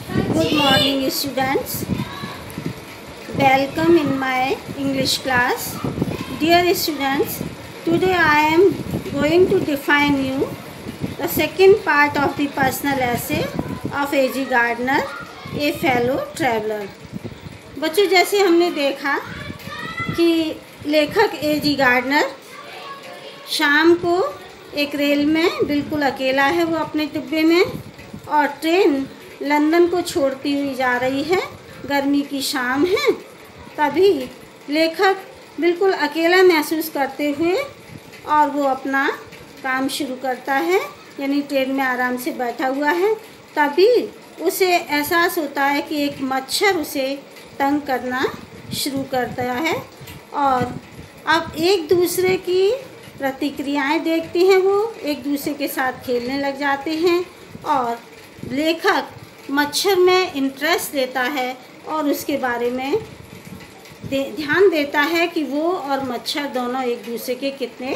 Good morning, students. Welcome in my English class. Dear students, today I am going to define you the second part of the personal essay of A.G. Gardner, A Fellow Traveler. बच्चों, जैसे हमने देखा कि लेखक A.G. Gardener शाम को एक rail में बिल्कुल अकेला है, वो अपने डिब्बे में, और ट्रेन लंदन को छोड़ती हुई जा रही है। गर्मी की शाम है। तभी लेखक बिल्कुल अकेला महसूस करते हुए और वो अपना काम शुरू करता है, यानी ट्रेन में आराम से बैठा हुआ है। तभी उसे एहसास होता है कि एक मच्छर उसे तंग करना शुरू करता है और अब एक दूसरे की प्रतिक्रियाएं देखते हैं। वो एक दूसरे के साथ खेलने लग जाते हैं और लेखक मच्छर में इंटरेस्ट लेता है और उसके बारे में ध्यान देता है कि वो और मच्छर दोनों एक दूसरे के कितने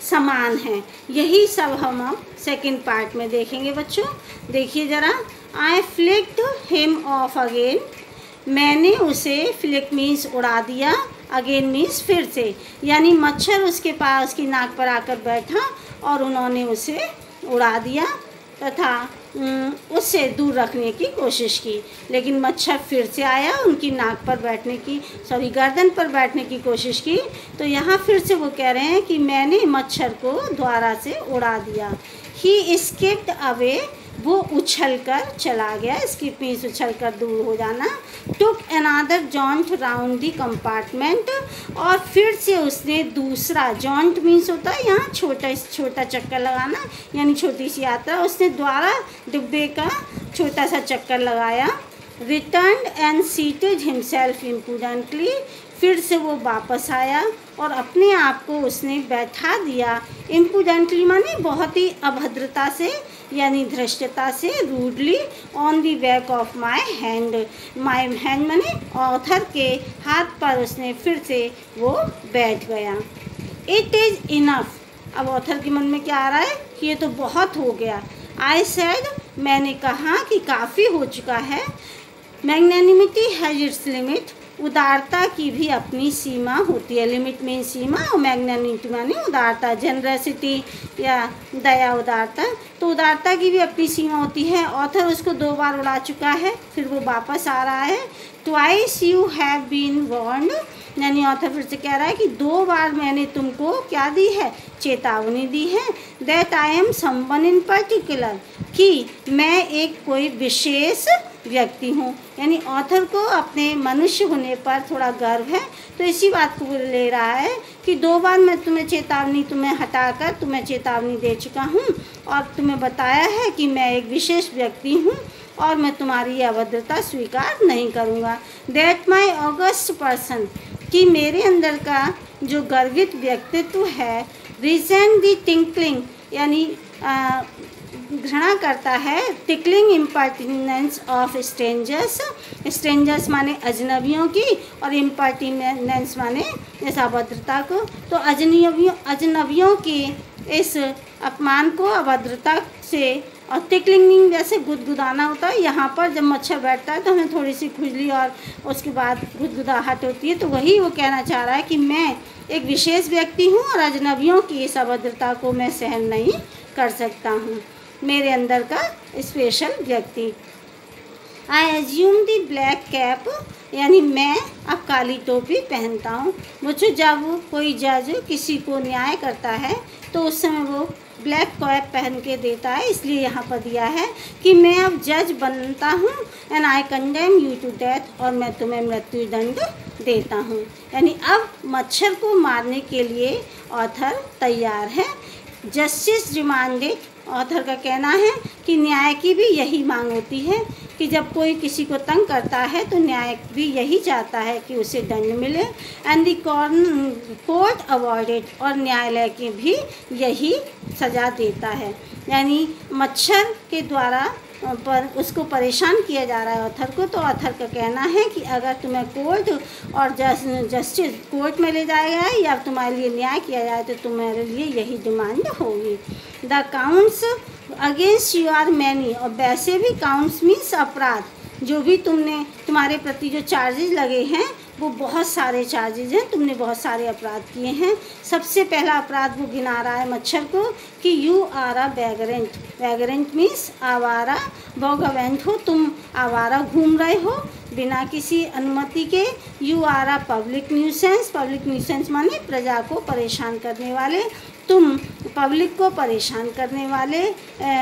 समान हैं। यही सब हम सेकंड पार्ट में देखेंगे। बच्चों देखिए ज़रा, आई फ्लिक्ड हिम ऑफ अगेन, मैंने उसे, फ्लिक मीन्स उड़ा दिया, अगेन मीन्स फिर से, यानी मच्छर उसके पास उसकी नाक पर आकर बैठा और उन्होंने उसे उड़ा दिया तथा उससे दूर रखने की कोशिश की। लेकिन मच्छर फिर से आया, उनकी नाक पर बैठने की, गर्दन पर बैठने की कोशिश की। तो यहाँ फिर से वो कह रहे हैं कि मैंने मच्छर को द्वारा से उड़ा दिया। ही स्किप्ड अवे, वो उछल कर चला गया, स्किप मीन्स उछल कर दूर हो जाना। टुक अनदर जॉन्ट राउंड दी कंपार्टमेंट, और फिर से उसने दूसरा, जॉन्ट मीन्स होता है यहाँ छोटा चक्कर लगाना, यानी छोटी सी यात्रा, उसने द्वारा डिब्बे का छोटा सा चक्कर लगाया। रिटर्न एंड सीटेड हिमसेल्फ इम्प्रूडेंटली, फिर से वो वापस आया और अपने आप को उसने बैठा दिया। इम्प्रूडेंटली माने बहुत ही अभद्रता से, यानी धृष्टता से, rudely, on the back of my hand माने ऑथर के हाथ पर उसने फिर से वो बैठ गया। इट इज़ इनफ, अब ऑथर के मन में क्या आ रहा है कि ये तो बहुत हो गया। आई सेड, मैंने कहा कि काफ़ी हो चुका है। मैग्नेनिमिटी हैज इट्स लिमिट, उदारता की भी अपनी सीमा होती है। लिमिट में सीमा और मैग्नेनिमिटी माने उदारता, जनरसिटी या दया, उदारता। तो उदारता की भी अपनी सीमा होती है। ऑथर उसको 2 बार उड़ा चुका है, फिर वो वापस आ रहा है। Twice you have been warned, यानी ऑथर फिर से कह रहा है कि 2 बार मैंने तुमको क्या दी है, चेतावनी दी है। That I am someone in particular, कि मैं एक कोई विशेष व्यक्ति हूँ, यानी ऑथर को अपने मनुष्य होने पर थोड़ा गर्व है। तो इसी बात को ले रहा है कि 2 बार मैं तुम्हें हटाकर तुम्हें चेतावनी दे चुका हूँ और तुम्हें बताया है कि मैं एक विशेष व्यक्ति हूँ और मैं तुम्हारी अभद्रता स्वीकार नहीं करूँगा। दैट माई ऑगस्ट पर्सन, कि मेरे अंदर का जो गर्वित व्यक्तित्व है, रिजेंट दी टिंकलिंग, यानी घृणा करता है, टिकलिंग इम्पर्टिनेंस ऑफ स्ट्रेंजर्स, स्ट्रेंजर्स माने अजनबियों की, और इम्पर्टिनेंस माने इस अभद्रता को। तो अजनबियों की इस अपमान को, अभद्रता से, और टिकलिंग जैसे गुदगुदाना होता है। यहाँ पर जब मच्छर बैठता है तो हमें थोड़ी सी खुजली और उसके बाद गुदगुदाहट होती है। तो वही वो कहना चाह रहा है कि मैं एक विशेष व्यक्ति हूँ और अजनबियों की इस अभद्रता को मैं सहन नहीं कर सकता हूँ, मेरे अंदर का स्पेशल व्यक्ति। I assume the black cap, यानी मैं अब काली टोपी पहनता हूँ। मुझे जब कोई जज किसी को न्याय करता है तो उस समय वो ब्लैक कैप पहन के देता है, इसलिए यहाँ पर दिया है कि मैं अब जज बनता हूँ। And I condemn you to death, और मैं तुम्हें मृत्यु दंड देता हूँ। यानी अब मच्छर को मारने के लिए ऑथर तैयार है। जस्टिस डिमांडेड, ऑथर का कहना है कि न्याय की भी यही मांग होती है कि जब कोई किसी को तंग करता है तो न्याय भी यही चाहता है कि उसे दंड मिले। एंड द कोर्ट अवॉर्डेड, और न्यायालय की भी यही सज़ा देता है। यानी मच्छर के द्वारा पर उसको परेशान किया जा रहा है ऑथर को। तो ऑथर का कहना है कि अगर तुम्हें कोर्ट और जस्टिस कोर्ट में ले जाया जाए या तुम्हारे लिए न्याय किया जाए तो तुम्हारे लिए यही डिमांड होगी। The counts against you are many, और वैसे भी काउंट्स मीन्स अपराध, जो भी तुम्हारे प्रति जो चार्जेस लगे हैं वो बहुत सारे चार्जेस हैं, तुमने बहुत सारे अपराध किए हैं। सबसे पहला अपराध वो गिना रहा है मच्छर को कि यू आर अ वैगरेंट। वैगरेंट मीन्स आवारा, वॉगवेंट हो, तुम आवारा घूम रहे हो बिना किसी अनुमति के। You are a public nuisance. Public nuisance माने प्रजा को परेशान करने वाले, तुम पब्लिक को परेशान करने वाले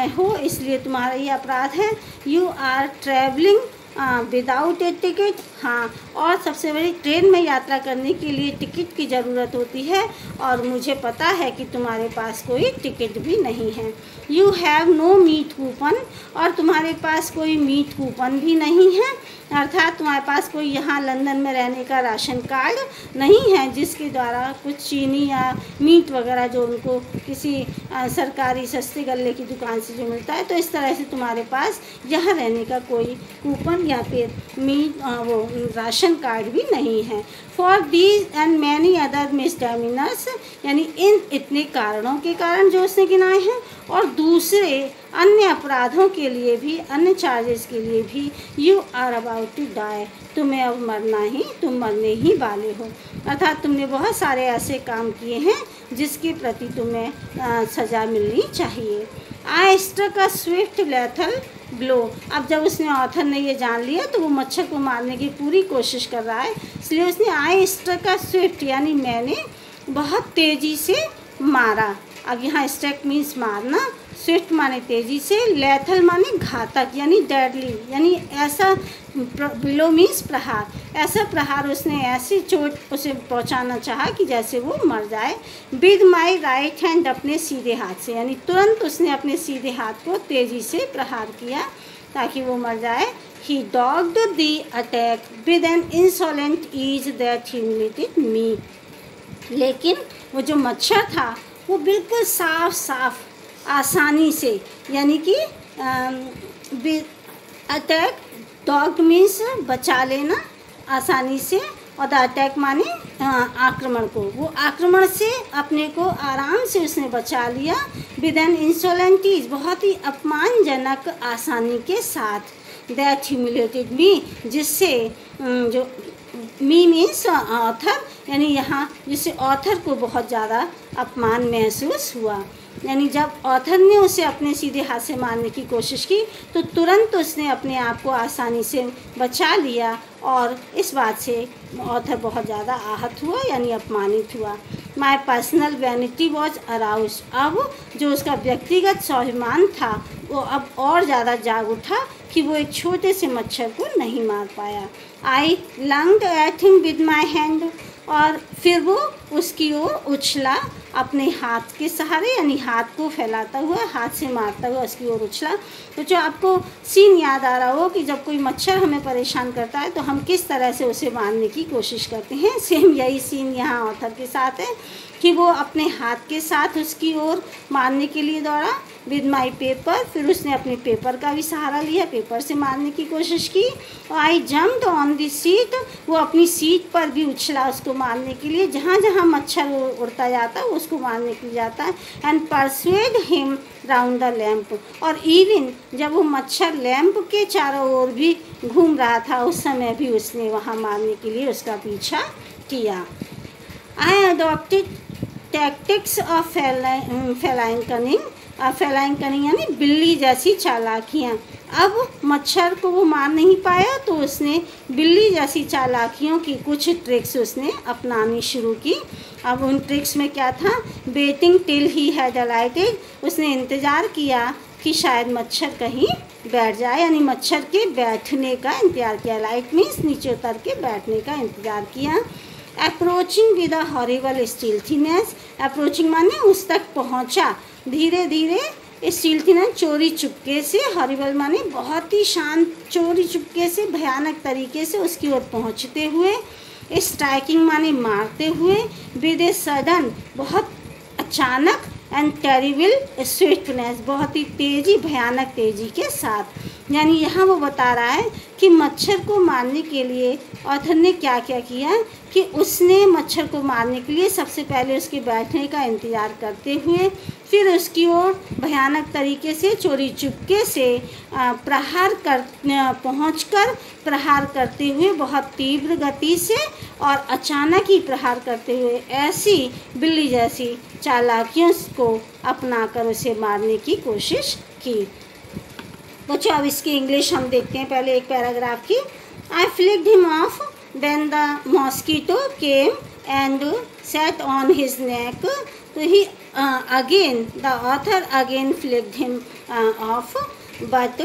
हो, इसलिए तुम्हारा ये अपराध है। You are travelling without a ticket. हाँ, और सबसे बड़ी, ट्रेन में यात्रा करने के लिए टिकट की ज़रूरत होती है और मुझे पता है कि तुम्हारे पास कोई टिकट भी नहीं है। You have no meat coupon. और तुम्हारे पास कोई मीट कूपन भी नहीं है, अर्थात तुम्हारे पास कोई यहाँ लंदन में रहने का राशन कार्ड नहीं है जिसके द्वारा कुछ चीनी या मीट वगैरह जो उनको किसी सरकारी सस्ते गल्ले की दुकान से जो मिलता है, तो इस तरह से तुम्हारे पास यहाँ रहने का कोई कूपन या फिर मीट वो राशन कार्ड भी नहीं है। For these and many other misdemeanours, यानी इन इतने कारणों के कारण जो उसने गिनाए हैं और दूसरे अन्य अपराधों के लिए भी, अन्य चार्जेस के लिए भी, you are about to die. तुम्हें अब तुम मरने ही वाले हो, अर्थात तुमने बहुत सारे ऐसे काम किए हैं जिसके प्रति तुम्हें सज़ा मिलनी चाहिए। I struck a swift lethal blow. अब जब उसने ऑथर ने ये जान लिया तो वो मच्छर को मारने की पूरी कोशिश कर रहा है, इसलिए उसने आई स्ट्रक अ स्विफ्ट यानी मैंने बहुत तेज़ी से मारा। अब यहाँ स्ट्रक मीन्स मारना, स्विफ्ट माने तेज़ी से, लेथल माने घातक यानी डेडली, यानी ऐसा, बिलो मीन्स प्रहार, ऐसा प्रहार उसने, ऐसी चोट उसे पहुंचाना चाहा कि जैसे वो मर जाए। विद माई राइट हैंड, अपने सीधे हाथ से, यानी तुरंत उसने अपने सीधे हाथ को तेज़ी से प्रहार किया ताकि वो मर जाए। He dogged the attack with an insolent ease that humiliated me। लेकिन वो जो मच्छर था वो बिल्कुल साफ साफ आसानी से, यानी कि अटैक, डॉग मीन्स बचा लेना आसानी से, और द अटैक माने आक्रमण को, वो आक्रमण से अपने को आराम से उसने बचा लिया। विद एन इंसोलेंट ईज, बहुत ही अपमानजनक आसानी के साथ। दैट ह्यूमिलेटेड मी, जिससे जो मी मीन्स ऑथर, यानी यहाँ जिससे ऑथर को बहुत ज़्यादा अपमान महसूस हुआ। यानी जब ऑथर ने उसे अपने सीधे हाथ से मारने की कोशिश की तो तुरंत उसने अपने आप को आसानी से बचा लिया और इस बात से ऑथर बहुत ज़्यादा आहत हुआ यानी अपमानित हुआ। My personal vanity was arouse, अब जो उसका व्यक्तिगत स्वाभिमान था वो अब और ज़्यादा जाग उठा कि वो एक छोटे से मच्छर को नहीं मार पाया। I lunged at him with my hand, और फिर वो उसकी ओर उछला अपने हाथ के सहारे, यानी हाथ को फैलाता हुआ, हाथ से मारता हुआ उसकी ओर उछला। तो जो आपको सीन याद आ रहा हो कि जब कोई मच्छर हमें परेशान करता है तो हम किस तरह से उसे मारने की कोशिश करते हैं, सेम यही सीन यहाँ ऑथर के साथ है कि वो अपने हाथ के साथ उसकी ओर मारने के लिए दौड़ा। विद माई पेपर, फिर उसने अपने पेपर का भी सहारा लिया, पेपर से मारने की कोशिश की। और आई जम्प्ड ऑन द सीट, वो अपनी सीट पर भी उछला उसको मारने के लिए, जहाँ जहाँ मच्छर उड़ता जाता है उसको मारने के लिए जाता है। And persuade him round the lamp, और इवन जब वो मच्छर लैम्प के चारों ओर भी घूम रहा था उस समय भी उसने वहाँ मारने के लिए उसका पीछा किया। I adopted tactics of feline cunning, feline cunning यानी बिल्ली जैसी चालाकियाँ। अब मच्छर को वो मार नहीं पाया तो उसने बिल्ली जैसी चालाकियों की कुछ ट्रिक्स उसने अपनानी शुरू की। अब उन ट्रिक्स में क्या था, वेटिंग टिल ही हैड अलाइटेड, उसने इंतज़ार किया कि शायद मच्छर कहीं बैठ जाए, यानी मच्छर के बैठने का इंतज़ार किया। लाइट मीन्स नीचे उतर के बैठने का इंतज़ार किया। Approaching with a horrible stealthiness, approaching माने उस तक पहुंचा धीरे धीरे, स्टील्थीनेस चोरी चुपके से, हॉरिबल माने बहुत ही शांत, चोरी चुपके से भयानक तरीके से उसकी ओर पहुंचते हुए। स्ट्राइकिंग माने मारते हुए। विद ए सडन बहुत अचानक, एंड टेरिबल स्विफ्टनेस बहुत ही तेज़ी, भयानक तेज़ी के साथ। यानी यहाँ वो बता रहा है कि मच्छर को मारने के लिए ऑथर ने क्या क्या किया कि उसने मच्छर को मारने के लिए सबसे पहले उसके बैठने का इंतज़ार करते हुए फिर उसकी ओर भयानक तरीके से चोरी चुपके से पहुंचकर प्रहार करते हुए बहुत तीव्र गति से और अचानक ही प्रहार करते हुए ऐसी बिल्ली जैसी चालाकियों को अपनाकर उसे मारने की कोशिश की। बच्चों अब इसकी इंग्लिश हम देखते हैं, पहले एक पैराग्राफ की। I flicked him off when the mosquito came and sat on his neck. So he again, the author again flicked him off, but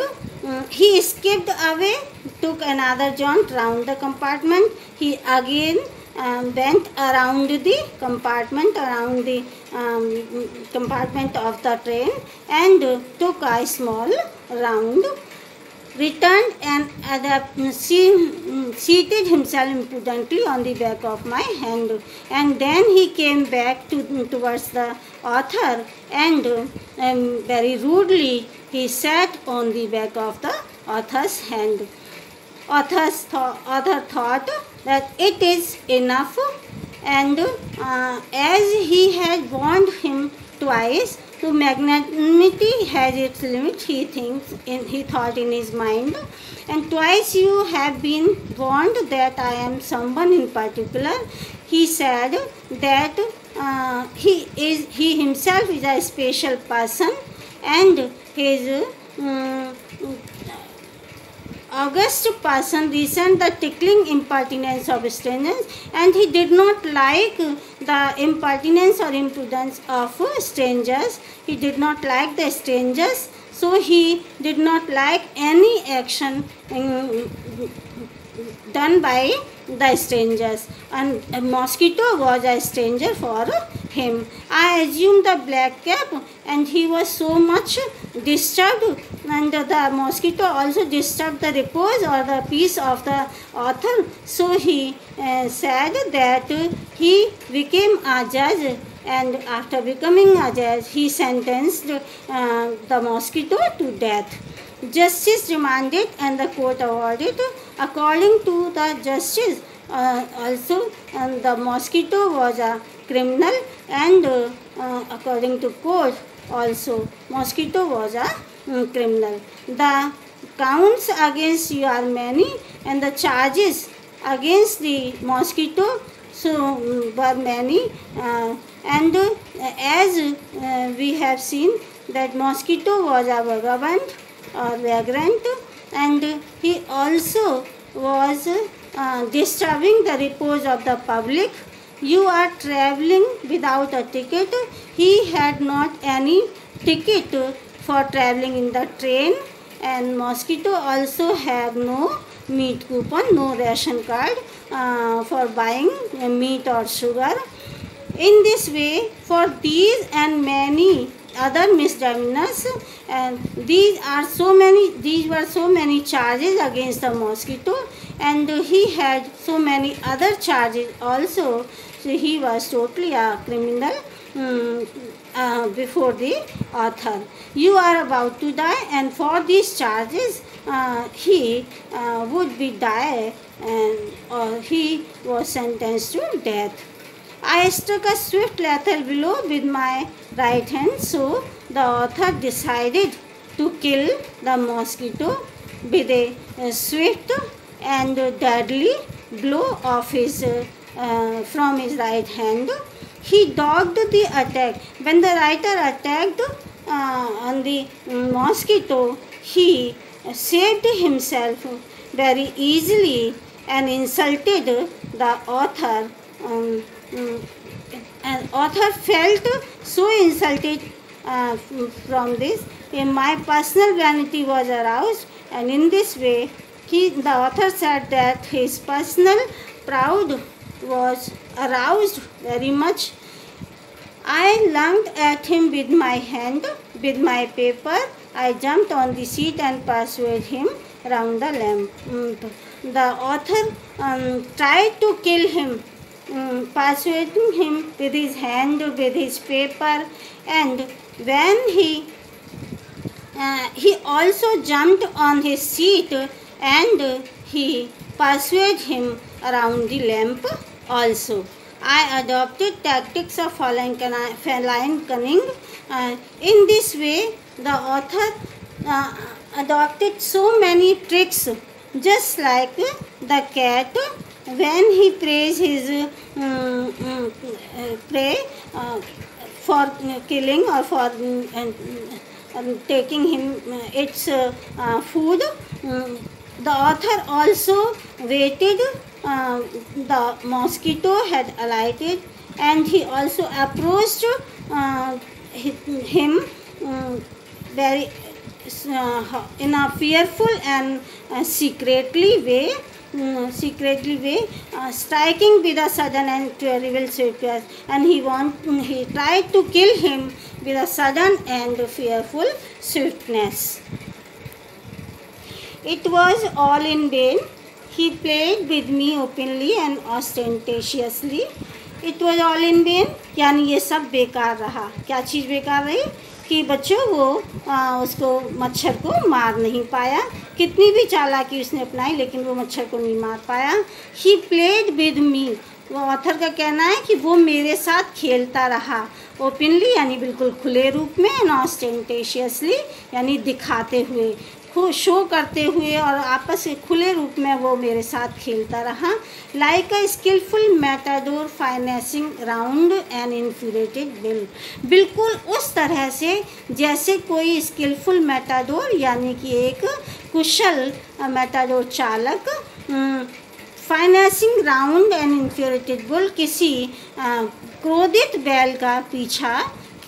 he escaped away, took another jaunt round the compartment. He again went around the compartment, compartment of the train and took a small round, returned and seated himself impudently on the back of my hand, and then he came back towards the author and very rudely he sat on the back of the author's hand. Author thought that it is enough, and as he had warned him twice, so magnanimity has its limit, he thought in his mind, and twice you have been warned that I am someone in particular. He said that he himself is a special person, and his august person resented the tickling impertinence of strangers, and he did not like the impertinence or impudence of strangers. He did not like the strangers, so he did not like any action done by the strangers, and a mosquito was a stranger for him. I assumed the black cap, and he was so much disturbed, and the mosquito also disturbed the repose or the peace of the author, so he said that he became a judge, and after becoming a judge he sentenced the mosquito to death. Justice demanded and the court awarded. According to the justice, also the mosquito was a criminal, and according to court also mosquito was a criminal. The counts against you are many, and the charges against the mosquito were many, and as we have seen that mosquito was a vagabond or vagrant, and he also was disturbing the repose of the public. You are traveling without a ticket. He had not any ticket for traveling in the train, and mosquito also have no meat coupon, no ration card for buying meat or sugar. In this way, for these and many other misdemeanors, and these were so many charges against the mosquito, and he had so many other charges also, so he was totally a criminal before the author. You are about to die, and for these charges he would be die, or he was sentenced to death. I struck a swift lethal blow with my right hand, so the author decided to kill the mosquito with a swift and deadly blow of from his right hand. He dogged the attack. When the writer attacked on the mosquito, he saved himself very easily and insulted the author. And author felt so insulted from this. My personal vanity was aroused, and in this way the author said that his personal pride was aroused very much. I lunged at him with my hand, with my paper. I jumped on the seat and pursued him round the lamp. The author tried to kill him, persuading him with his hand, with his paper, and when he he also jumped on his seat and he persuaded him around the lamp also. I adopted tactics of feline cunning. In this way, the author adopted so many tricks, just like the cat when he prays his prey for killing or for taking him its food. The author also waited. The mosquito had alighted, and he also approached him very in a fearful and secretly way, striking with a sudden and terrible swiftness, and he tried to kill him with a sudden and fearful swiftness. It was all in vain. He played with me openly and ostentatiously. It was all in vain, यानी ये सब बेकार रहा. क्या चीज़ बेकार रही कि बच्चों वो उसको मच्छर को मार नहीं पाया. कितनी भी चालाकी उसने अपनाई लेकिन वो मच्छर को नहीं मार पाया. He played with me. वो ऑथर का कहना है कि वो मेरे साथ खेलता रहा. ओपनली यानी बिल्कुल खुले रूप में, एंड ऑस्टेंटेशियसली यानी दिखाते हुए, शो करते हुए और आपस में खुले रूप में वो मेरे साथ खेलता रहा. Like a skilful matador finessing round an infuriated bull. बिल्कुल उस तरह से जैसे कोई स्किलफुल मैटाडोर यानी कि एक कुशल मैटाडोर चालक फाइनेंसिंग राउंड एन इन्फ्यूरेटेड बुल किसी क्रोधित बैल का पीछा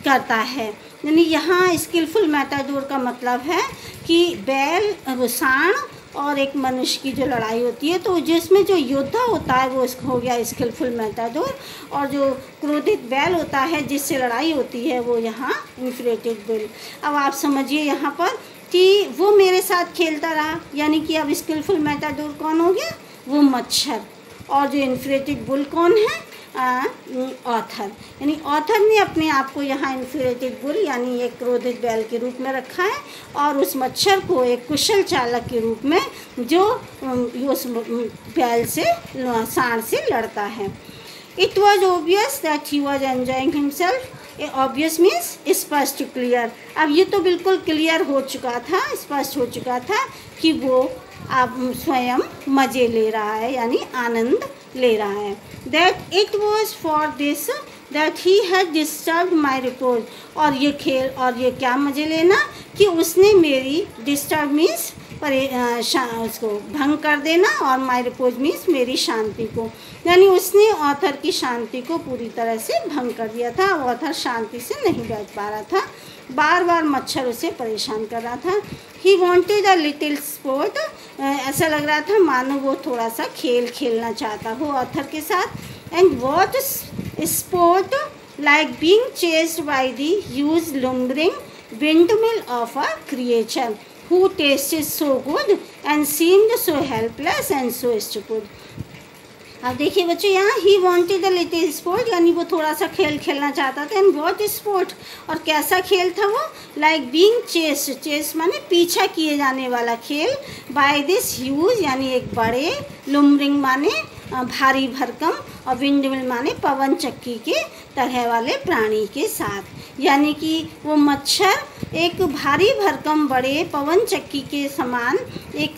करता है. यानी यहाँ स्किलफुल मैटाडोर का मतलब है कि बैल, सांड और एक मनुष्य की जो लड़ाई होती है तो जिसमें जो योद्धा होता है वो हो गया स्किलफुल मैटाडोर, और जो क्रोधित बैल होता है जिससे लड़ाई होती है वो यहाँ इन्फ्यूरेटेड बुल. अब आप समझिए यहाँ पर कि वो मेरे साथ खेलता रहा, यानी कि अब स्किलफुल मैटाडोर कौन हो गया, वो मच्छर, और जो इन्फ्यूरेटेड बुल कौन है, ऑथर. यानी ऑथर ने अपने आप को यहाँ इन्फ्यूरेटेड बुल यानी एक क्रोधित बैल के रूप में रखा है, और उस मच्छर को एक कुशल चालक के रूप में जो उस बैल से, सांड से लड़ता है. It was obvious that he was enjoying himself. Obvious means स्पष्ट, क्लियर. अब ये तो बिल्कुल क्लियर हो चुका था, स्पष्ट हो चुका था कि वो आप स्वयं मज़े ले रहा है यानी आनंद ले रहा है. That it was for this that he had disturb my repose. और ये खेल और ये क्या मज़े लेना कि उसने मेरी, डिस्टर्ब मीन्स उसको भंग कर देना, और माई रिपोज मीन्स मेरी शांति को, यानी उसने ऑथर की शांति को पूरी तरह से भंग कर दिया था. ऑथर शांति से नहीं बैठ पा रहा था, बार बार मच्छर उसे परेशान कर रहा था. He wanted a little sport. ऐसा लग रहा था मानो वो थोड़ा सा खेल खेलना चाहता हो ऑथर के साथ. And what sport like being chased by the huge लुम्बरिंग windmill of a creature who tasted so good and seemed so helpless and so stupid. अब देखिए बच्चों यहाँ he wanted a little sport यानी वो थोड़ा सा खेल खेलना चाहता था. एंड वॉट स्पोर्ट, और कैसा खेल था वो, लाइक बीइंग चेस्ड, चेस माने पीछा किए जाने वाला खेल, बाय दिस ह्यूज यानी एक बड़े, लुम्बरिंग माने भारी भरकम, और विंडमिल माने पवन चक्की के तरह वाले प्राणी के साथ. यानी कि वो मच्छर एक भारी भरकम बड़े पवन चक्की के समान एक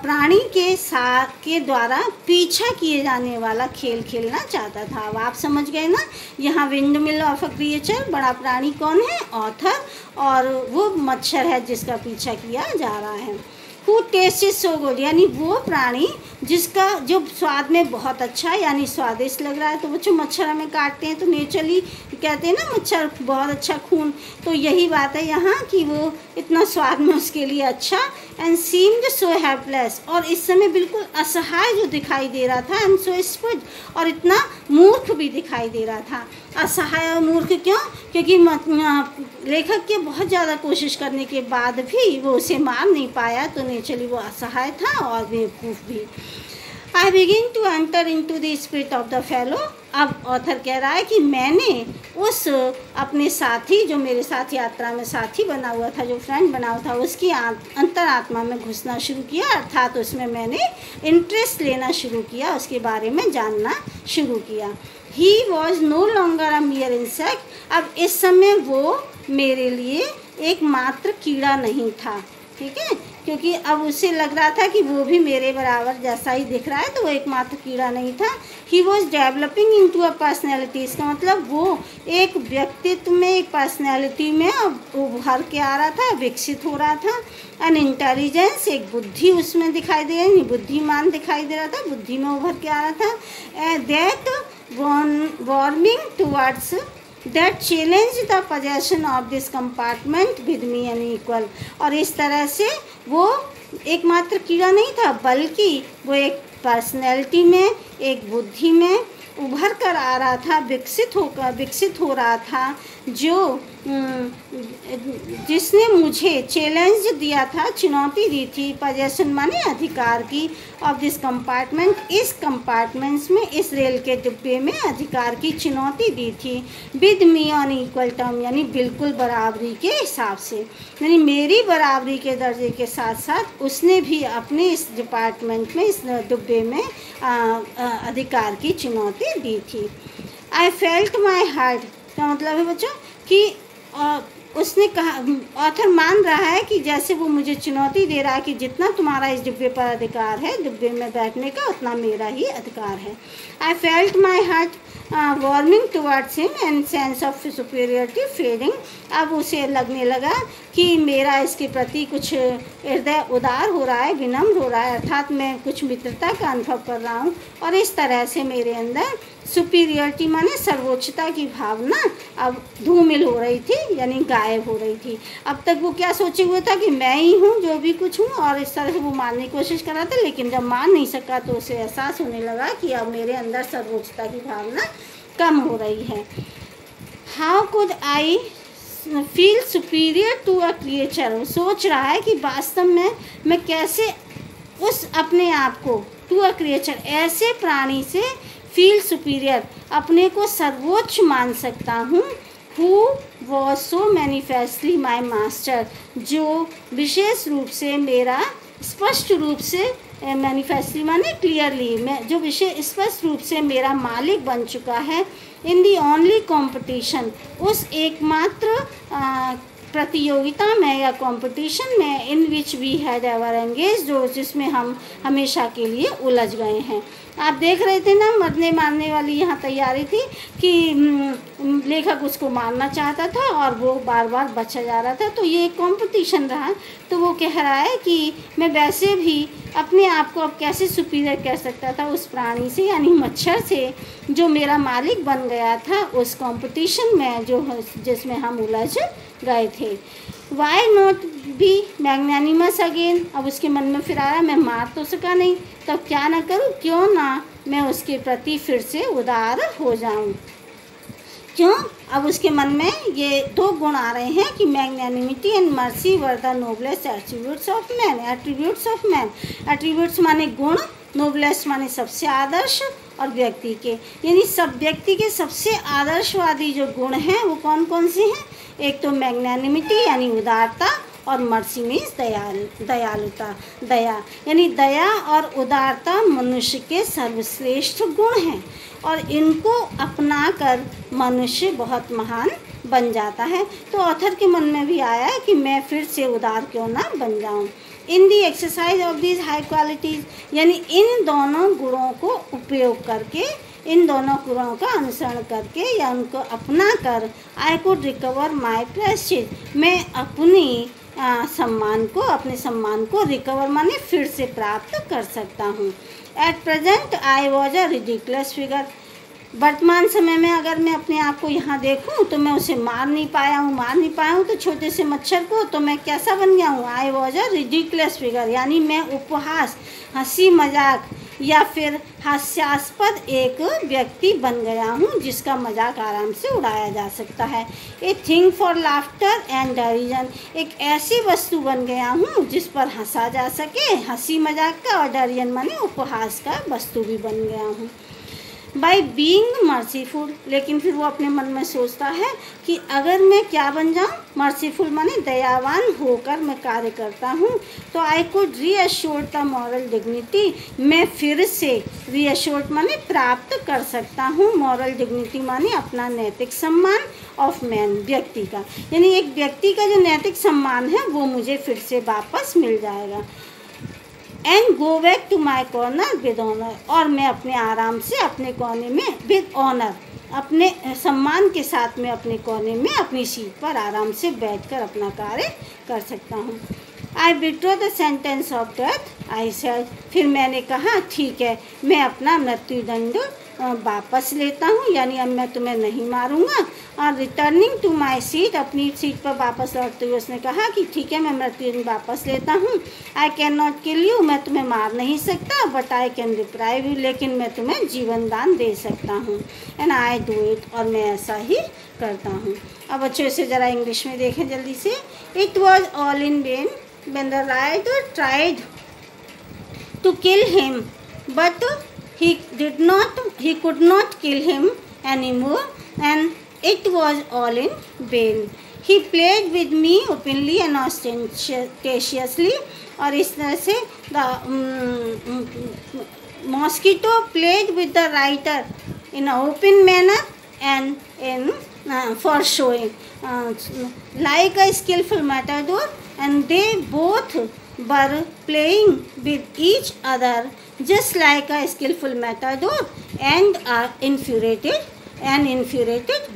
प्राणी के साथ के द्वारा पीछा किए जाने वाला खेल खेलना चाहता था. अब आप समझ गए ना, यहाँ विंडमिल ऑफ अ क्रिएचर, बड़ा प्राणी कौन है, ऑथर, और वो मच्छर है जिसका पीछा किया जा रहा है. हु टेस्टेड सो गुड यानी वो प्राणी जिसका जो स्वाद में बहुत अच्छा है यानी स्वादिष्ट लग रहा है. तो बच्चों मच्छर हमें काटते हैं तो नेचुरली कहते हैं ना मच्छर बहुत अच्छा खून, तो यही बात है यहाँ कि वो इतना स्वाद में उसके लिए अच्छा. एंड सीम्ड सो हेल्पलेस, और इस समय बिल्कुल असहाय जो दिखाई दे रहा था. एंड सो स्टूपिड, और इतना मूर्ख भी दिखाई दे रहा था. असहाय और मूर्ख क्यों, क्योंकि लेखक के बहुत ज़्यादा कोशिश करने के बाद भी वो उसे मार नहीं पाया, तो नेचुरली वो असहाय था और बेवकूफ़ भी. I begin to enter into the spirit of the fellow. अब ऑथर कह रहा है कि मैंने उस अपने साथी, जो मेरे साथ यात्रा में साथी बना हुआ था, जो फ्रेंड बना हुआ था, उसकी अंतरात्मा में घुसना शुरू किया, अर्थात उसमें मैंने इंटरेस्ट लेना शुरू किया, उसके बारे में जानना शुरू किया। He was no longer a mere insect. अब इस समय वो मेरे लिए एकमात्र कीड़ा नहीं था, ठीक है, क्योंकि अब उसे लग रहा था कि वो भी मेरे बराबर जैसा ही दिख रहा है, तो वो एकमात्र कीड़ा नहीं था। He was developing into a personality. इसका मतलब वो एक व्यक्तित्व में, एक पर्सनैलिटी में उभर के आ रहा था, विकसित हो रहा था। एन इंटेलिजेंस, एक बुद्धि उसमें दिखाई दे रही, बुद्धिमान दिखाई दे रहा था, बुद्धि में उभर के आ रहा था। That warming towards that challenged the possession of this compartment with me unequal। और इस तरह से वो एकमात्र कीड़ा नहीं था, बल्कि वो एक पर्सनैलिटी में, एक बुद्धि में उभर कर आ रहा था, विकसित हो रहा था, जो जिसने मुझे चैलेंज दिया था, चुनौती दी थी, पोजेशन माने अधिकार की, ऑफ दिस कंपार्टमेंट, इस कंपार्टमेंट्स में, इस रेल के डिब्बे में अधिकार की चुनौती दी थी। With me on equal term, यानी बिल्कुल बराबरी के हिसाब से, यानी मेरी बराबरी के दर्जे के साथ साथ उसने भी अपने इस डिपार्टमेंट में, इस डिब्बे में अधिकार की चुनौती दी थी। आई फेल्ट माई हार्ट का मतलब है बच्चों कि उसने कहा, ऑथर मान रहा है कि जैसे वो मुझे चुनौती दे रहा है कि जितना तुम्हारा इस डिब्बे पर अधिकार है, डिब्बे में बैठने का, उतना मेरा ही अधिकार है। I felt my heart warming towards him and sense of superiority fading. अब उसे लगने लगा कि मेरा इसके प्रति कुछ हृदय उदार हो रहा है, विनम्र हो रहा है, अर्थात मैं कुछ मित्रता का अनुभव कर रहा हूँ, और इस तरह से मेरे अंदर सुपीरियरिटी माने सर्वोच्चता की भावना अब धूमिल हो रही थी, यानी गायब हो रही थी। अब तक वो क्या सोचे हुए था कि मैं ही हूँ जो भी कुछ हूँ, और इस तरह से वो मानने की कोशिश कर रहा था, लेकिन जब मान नहीं सका तो उसे एहसास होने लगा कि अब मेरे अंदर सर्वोच्चता की भावना कम हो रही है। How could I feel superior to a creature. सोच रहा है कि वास्तव में मैं कैसे उस अपने आप को, टू अ क्रिएचर, ऐसे प्राणी से फील सुपीरियर, अपने को सर्वोच्च मान सकता हूँ। Who was so manifestly my master, जो विशेष रूप से मेरा, स्पष्ट रूप से, मैनिफेस्टली माने क्लियरली, मैं जो विषय स्पष्ट रूप से मेरा मालिक बन चुका है। इन दी ओनली कॉम्पिटिशन, उस एकमात्र प्रतियोगिता में या कंपटीशन में, in which we had ever engage, जो जिसमें हम हमेशा के लिए उलझ गए हैं। आप देख रहे थे ना, मरने मारने वाली यहाँ तैयारी थी कि लेखक उसको मारना चाहता था और वो बार बार बचा जा रहा था, तो ये एक कॉम्पिटिशन रहा। तो वो कह रहा है कि मैं वैसे भी अपने आप को अब कैसे सुपीरियर कर सकता था उस प्राणी से, यानी मच्छर से, जो मेरा मालिक बन गया था उस कंपटीशन में, जो जिसमें हम उलझ गए थे। Why not be magnanimous again. अब उसके मन में फिर आया, मैं मार तो सका नहीं, तब क्या ना करूं, क्यों ना मैं उसके प्रति फिर से उदार हो जाऊं। क्यों? अब उसके मन में ये दो गुण आ रहे हैं कि magnanimity and mercy were the noblest attributes of man. Attributes of man, attributes माने गुण, नोबलेस्ट माने सबसे आदर्श, और व्यक्ति के, यानी सब व्यक्ति के सबसे आदर्शवादी जो गुण हैं वो कौन कौन से हैं। एक तो मैग्नानिमिटी यानी उदारता, और मर्सी मीन्स दयालुता, दया, यानी दया और उदारता मनुष्य के सर्वश्रेष्ठ गुण हैं, और इनको अपनाकर मनुष्य बहुत महान बन जाता है। तो ऑथर के मन में भी आया कि मैं फिर से उदार क्यों ना बन जाऊं। In the exercise of these high qualities, यानी इन दोनों गुणों को उपयोग करके, इन दोनों गुणों का अनुसरण करके या उनको अपना कर, I could recover my Prestige, मैं अपनी अपने सम्मान को रिकवर माने फिर से प्राप्त कर सकता हूँ। At present I was a ridiculous figure. वर्तमान समय में अगर मैं अपने आप को यहाँ देखूँ तो मैं उसे मार नहीं पाया हूँ तो छोटे से मच्छर को, तो मैं कैसा बन गया हूँ? I was a ridiculous figure, यानी मैं उपहास, हंसी मजाक या फिर हास्यास्पद एक व्यक्ति बन गया हूँ जिसका मजाक आराम से उड़ाया जा सकता है। A thing for laughter and derision, एक ऐसी वस्तु बन गया हूँ जिस पर हंसा जा सके, हंसी मजाक का, और डरिजन माने उपहास का वस्तु भी बन गया हूँ। बाई बीइंग मर्सीफुल, लेकिन फिर वो अपने मन में सोचता है कि अगर मैं क्या बन जाऊँ? मर्सीफुल माने दयावान होकर मैं कार्य करता हूँ, तो I could reassure the moral dignity, मैं फिर से रीअश्योर माने प्राप्त कर सकता हूँ, मॉरल डिग्निटी माने अपना नैतिक सम्मान, ऑफ मैन व्यक्ति का, यानी एक व्यक्ति का जो नैतिक सम्मान है वो मुझे फिर से वापस मिल जाएगा। And go back to my corner with honour, और मैं अपने आराम से अपने कोने में विद ऑनर, अपने सम्मान के साथ में अपने कोने में अपनी सीट पर आराम से बैठकर अपना कार्य कर सकता हूँ। आई withdraw the sentence of death, I said, फिर मैंने कहा ठीक है, मैं अपना मृत्युदंड वापस लेता हूँ, यानी अब मैं तुम्हें नहीं मारूंगा। और रिटर्निंग टू माई सीट, अपनी सीट पर वापस लौटते हुए उसने कहा कि ठीक है, मैं मृत्युदंड वापस लेता हूँ। I can not kill you, मैं तुम्हें मार नहीं सकता, but I can deprive you, लेकिन मैं तुम्हें जीवन दान दे सकता हूँ। एंड आई डू इट, और मैं ऐसा ही करता हूँ। अब अच्छे से ज़रा इंग्लिश में देखें जल्दी से। It was all in when when the rider tried to kill him, but he could not kill him anymore, and it was all in vain. He played with me openly and ostentatiously, और इस तरह से the mosquito played with the rider in an open manner and in for showing, like a skillful matador, and they both were playing with each other just like a skillful matador and an infuriated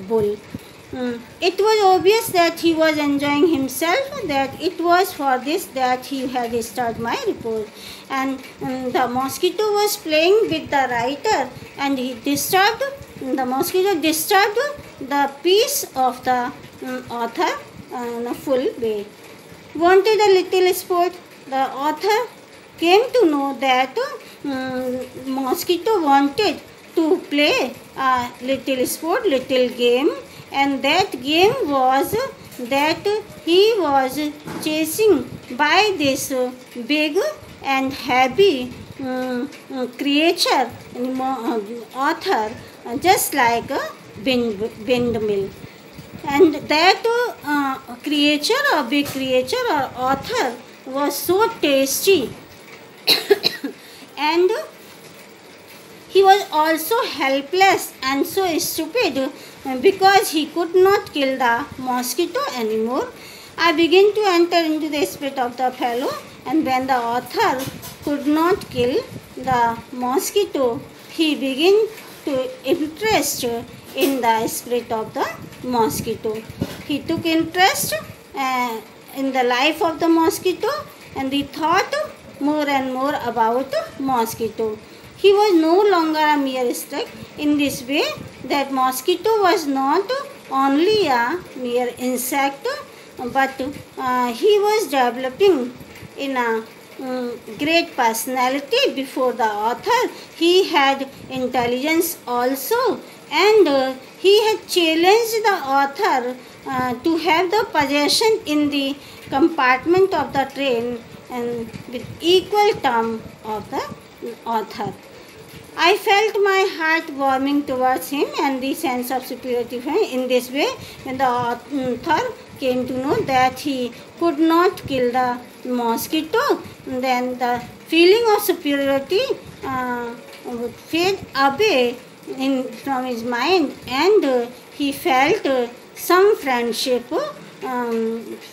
bull. It was obvious that he was enjoying himself, that it was for this that he had disturbed my repose, and the mosquito was playing with the writer, and the mosquito disturbed the peace of the author in a full way. Wanted a little sport, the author came to know that mosquito wanted to play a little sport, little game, and that game was that he was chasing by this big and heavy creature, author, just like a windmill. And that creature, or big creature or author, was so tasty and he was also helpless and so stupid because he could not kill the mosquito anymore. I began to enter into the spirit of the fellow, and when the author could not kill the mosquito, he began to interest in the spirit of the mosquito. He took interest in the life of the mosquito, and he thought more and more about mosquito. He was no longer a mere insect. In this way, that mosquito was not only a mere insect, but he was developing in a great personality before the author. He had intelligence also, and he had challenged the author to have the possession in the compartment of the train, and with equal term of the author. I felt my heart warming towards him and the sense of superiority for him. In this way, when the author came to know that he could not kill the mosquito, then the feeling of superiority would fade away from his mind, and he felt some friendship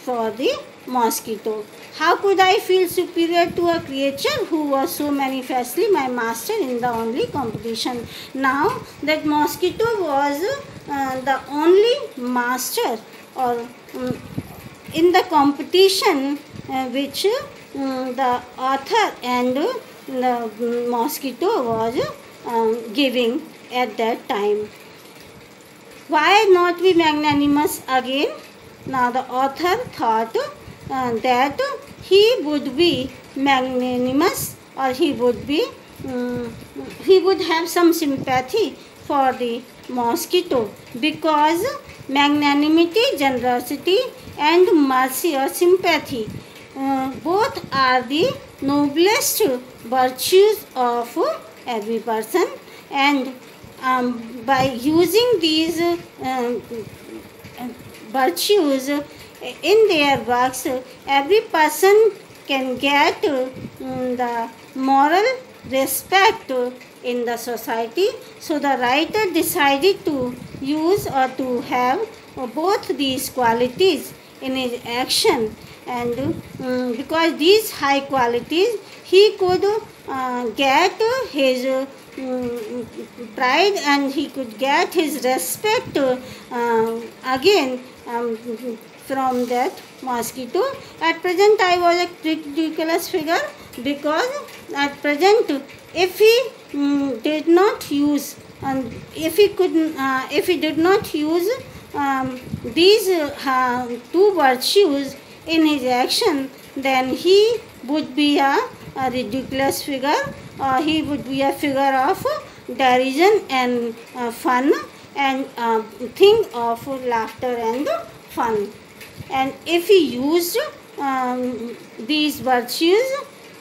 for the mosquito. How could I feel superior to a creature who was so manifestly my master in the only competition? Now that mosquito was the only master, or in the competition which the author and the mosquito was giving at that time. Why not be magnanimous again? Now the author thought that he would be magnanimous, or he would have some sympathy for the mosquito, because magnanimity, generosity, and mercy or sympathy both are the noblest virtues of every person, and by using these virtues in their works, every person can get the moral respect in the society. So the writer decided to use or to have both these qualities in his action, and because these high qualities, he could get his pride, and he could get his respect again from that mosquito. At present I was a ridiculous figure, because at present if he did not use, if he did not use these two virtues in his action, then he would be a ridiculous figure, or he would be a figure of derision and fun, and thing of laughter and fun. And if he used these virtues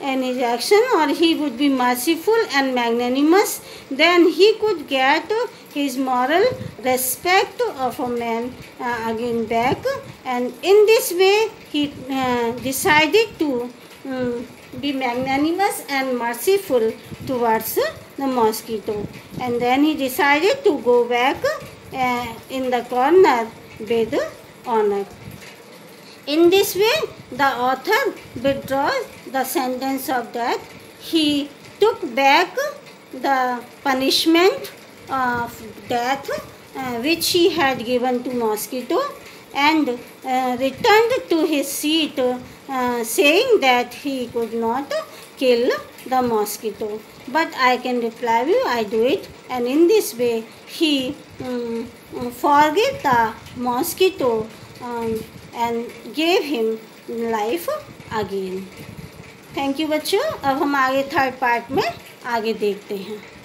in his action, or he would be merciful and magnanimous, then he could get his moral respect of a man again back, and in this way he decided to be magnanimous and merciful towards the mosquito, and then he decided to go back in the corner with honor. In this way, the author withdraws the sentence of death. He took back the punishment of death which he had given to mosquito, and returned to his seat, saying that he could not kill the mosquito. But I can reply you, I do it. And in this way, he forgave the mosquito and gave him life again. Thank you बच्चों. अब हम आगे third part में आगे देखते हैं.